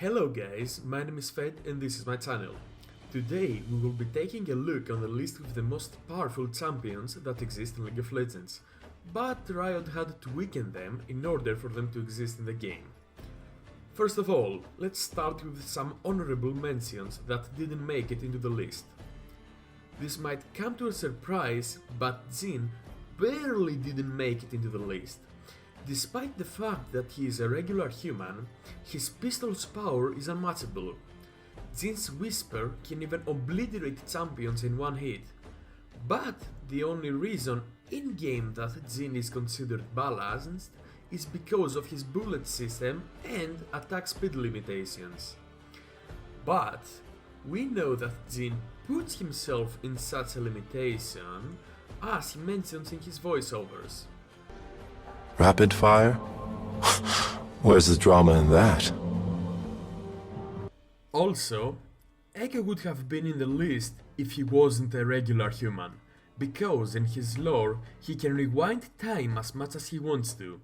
Hello guys, my name is Fed and this is my channel. Today we will be taking a look on the list of the most powerful champions that exist in League of Legends, but Riot had to weaken them in order for them to exist in the game. First of all, let's start with some honorable mentions that didn't make it into the list. This might come to a surprise, but Xin barely didn't make it into the list. Despite the fact that he is a regular human, his pistol's power is unmatchable. Xin's whisper can even obliterate champions in one hit. But the only reason in-game that Xin is considered balanced is because of his bullet system and attack speed limitations. But we know that Xin puts himself in such a limitation as he mentions in his voiceovers. Rapid fire? Where's the drama in that? Also, Echo would have been in the list if he wasn't a regular human, because in his lore he can rewind time as much as he wants to.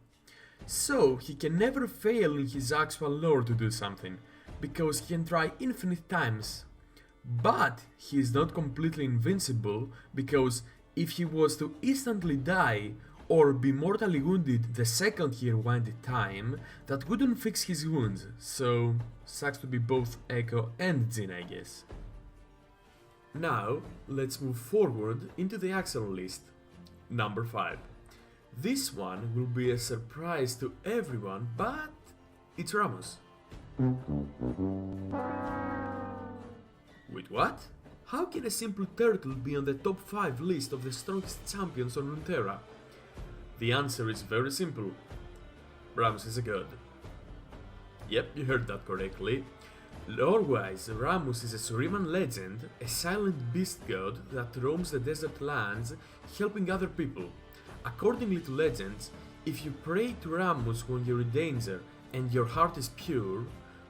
So he can never fail in his actual lore to do something, because he can try infinite times. But he is not completely invincible, because if he was to instantly die or be mortally wounded the second he rewinded time, that wouldn't fix his wounds, so sucks to be both Echo and Xin, I guess. Now, let's move forward into the actual list. Number 5. This one will be a surprise to everyone, but it's Rammus. Wait, what? How can a simple turtle be on the top 5 list of the strongest champions on Runeterra? The answer is very simple. Rammus is a god. Yep, you heard that correctly. Lore-wise, Rammus is a Suriman legend, a silent beast god that roams the desert lands, helping other people. Accordingly to legends, if you pray to Rammus when you're in danger and your heart is pure,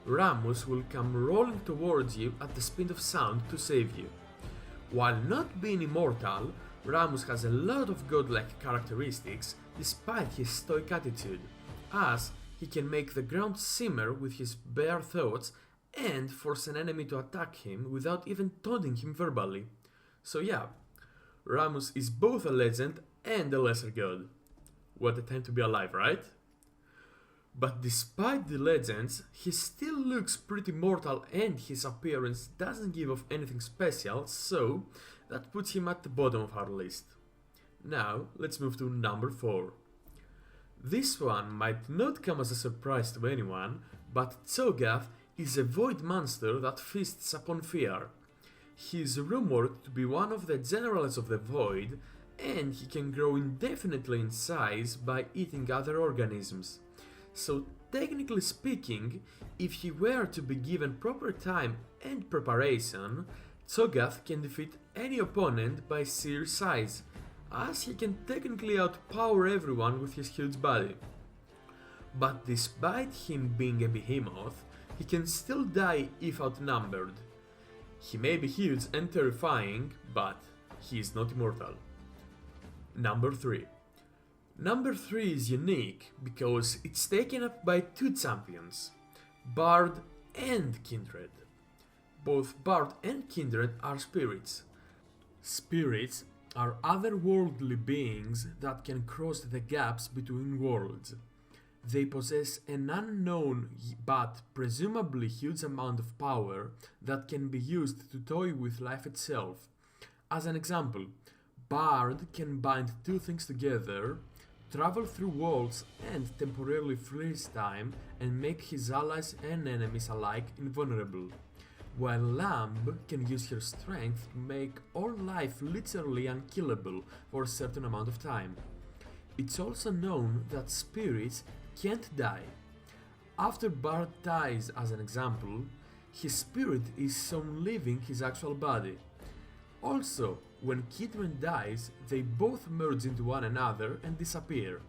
Rammus will come rolling towards you at the speed of sound to save you. While not being immortal, Rammus has a lot of godlike characteristics despite his stoic attitude, as he can make the ground simmer with his bare thoughts and force an enemy to attack him without even taunting him verbally. So yeah, Rammus is both a legend and a lesser god. What a time to be alive, right? But despite the legends, he still looks pretty mortal and his appearance doesn't give off anything special, so that puts him at the bottom of our list. Now, let's move to number 4. This one might not come as a surprise to anyone, but Cho'Gath is a void monster that feasts upon fear. He is rumored to be one of the generals of the void, and he can grow indefinitely in size by eating other organisms. So technically speaking, if he were to be given proper time and preparation, Cho'Gath can defeat any opponent by sheer size, as he can technically outpower everyone with his huge body. But despite him being a behemoth, he can still die if outnumbered. He may be huge and terrifying, but he is not immortal. Number 3. Number 3 is unique because it's taken up by 2 champions, Bard and Kindred. Both Bard and Kindred are spirits. Spirits are otherworldly beings that can cross the gaps between worlds. They possess an unknown but presumably huge amount of power that can be used to toy with life itself. As an example, Bard can bind 2 things together, travel through walls and temporarily freeze time and make his allies and enemies alike invulnerable, while Lamb can use her strength to make all life literally unkillable for a certain amount of time. It's also known that spirits can't die. After Bard dies, as an example, his spirit is sown leaving his actual body. Also, when Kindred dies, they both merge into one another and disappear.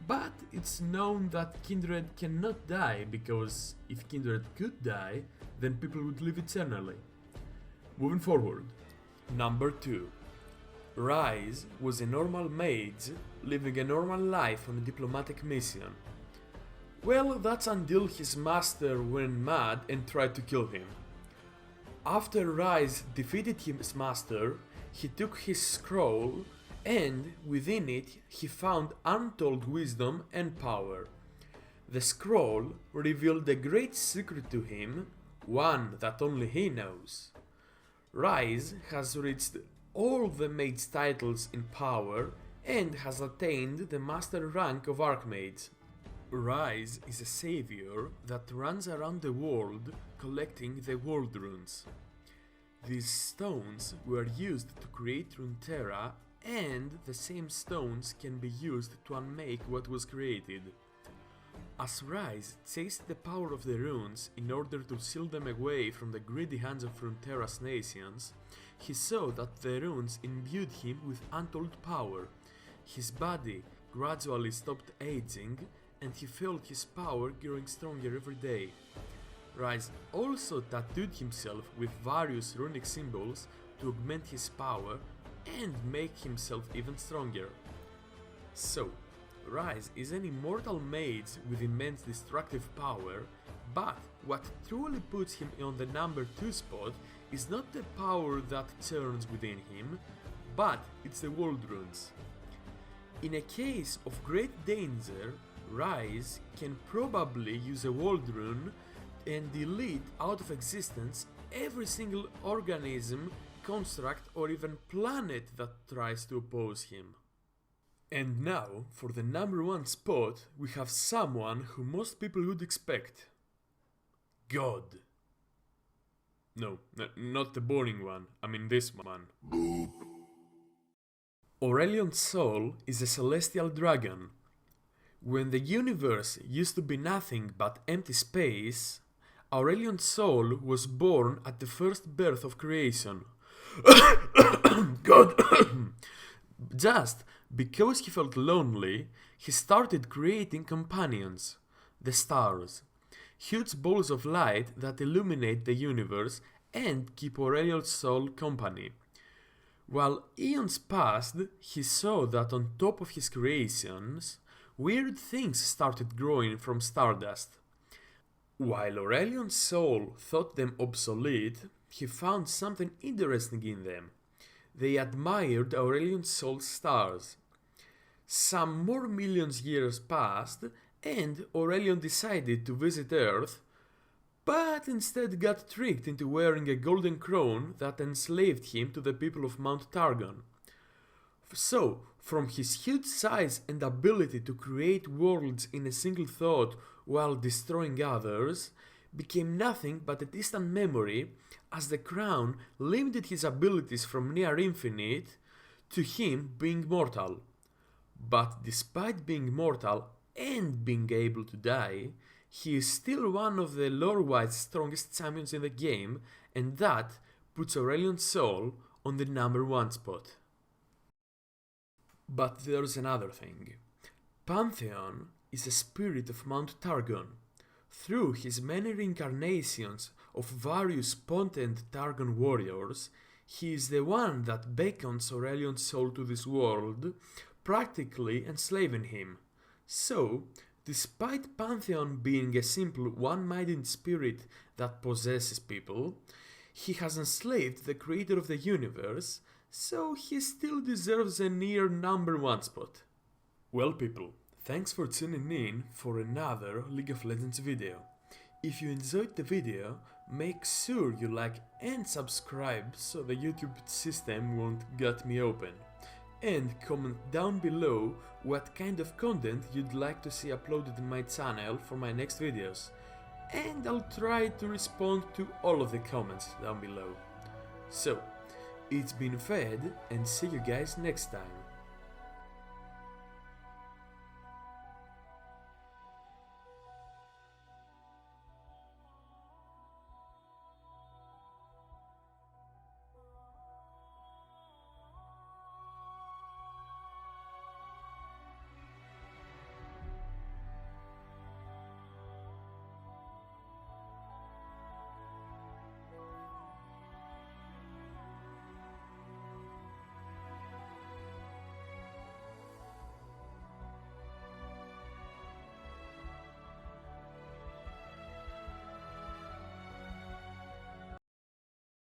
But it's known that Kindred cannot die, because if Kindred could die, then people would live eternally. Moving forward. Number 2. Ryze was a normal mage living a normal life on a diplomatic mission. Well, that's until his master went mad and tried to kill him. After Rise defeated his master, he took his scroll and within it he found untold wisdom and power. The scroll revealed a great secret to him, one that only he knows. Rise has reached all the mage's titles in power and has attained the master rank of Archmage. Rise is a savior that runs around the world collecting the world runes. These stones were used to create Runeterra, and the same stones can be used to unmake what was created. As Rise chased the power of the runes in order to seal them away from the greedy hands of Runeterra's nations, he saw that the runes imbued him with untold power. His body gradually stopped aging, and he felt his power growing stronger every day. Rise also tattooed himself with various runic symbols to augment his power and make himself even stronger. So, Rise is an immortal mage with immense destructive power, but what truly puts him on the number 2 spot is not the power that churns within him, but it's the world runes. In a case of great danger, Rise can probably use a world rune and delete out of existence every single organism, construct or even planet that tries to oppose him. And now, for the number 1 spot, we have someone who most people would expect. God. No, not the boring one, I mean this one. Boop. Aurelion's soul is a celestial dragon. When the universe used to be nothing but empty space, Aurelion's soul was born at the first birth of creation. God! Just because he felt lonely, he started creating companions, the stars, huge balls of light that illuminate the universe and keep Aurelion's soul company. While eons passed, he saw that on top of his creations, weird things started growing from stardust. While Aurelion's soul thought them obsolete, he found something interesting in them. They admired Aurelion's soul's stars. Some more millions years passed, and Aurelion decided to visit Earth, but instead got tricked into wearing a golden crown that enslaved him to the people of Mount Targon. So, from his huge size and ability to create worlds in a single thought while destroying others, became nothing but a distant memory, as the crown limited his abilities from near infinite to him being mortal. But despite being mortal and being able to die, he is still one of the lore-wise strongest champions in the game, and that puts Aurelion's soul on the number 1 spot. But there's another thing. Pantheon is a spirit of Mount Targon. Through his many reincarnations of various potent Targon warriors, he is the one that beckons Aurelion's soul to this world, practically enslaving him. So, despite Pantheon being a simple one-minded spirit that possesses people, he has enslaved the creator of the universe, so he still deserves a near number 1 spot. Well people, thanks for tuning in for another League of Legends video. If you enjoyed the video, make sure you like and subscribe so the YouTube system won't gut me open. And comment down below what kind of content you'd like to see uploaded in my channel for my next videos. And I'll try to respond to all of the comments down below. So, it's been Fed, and see you guys next time.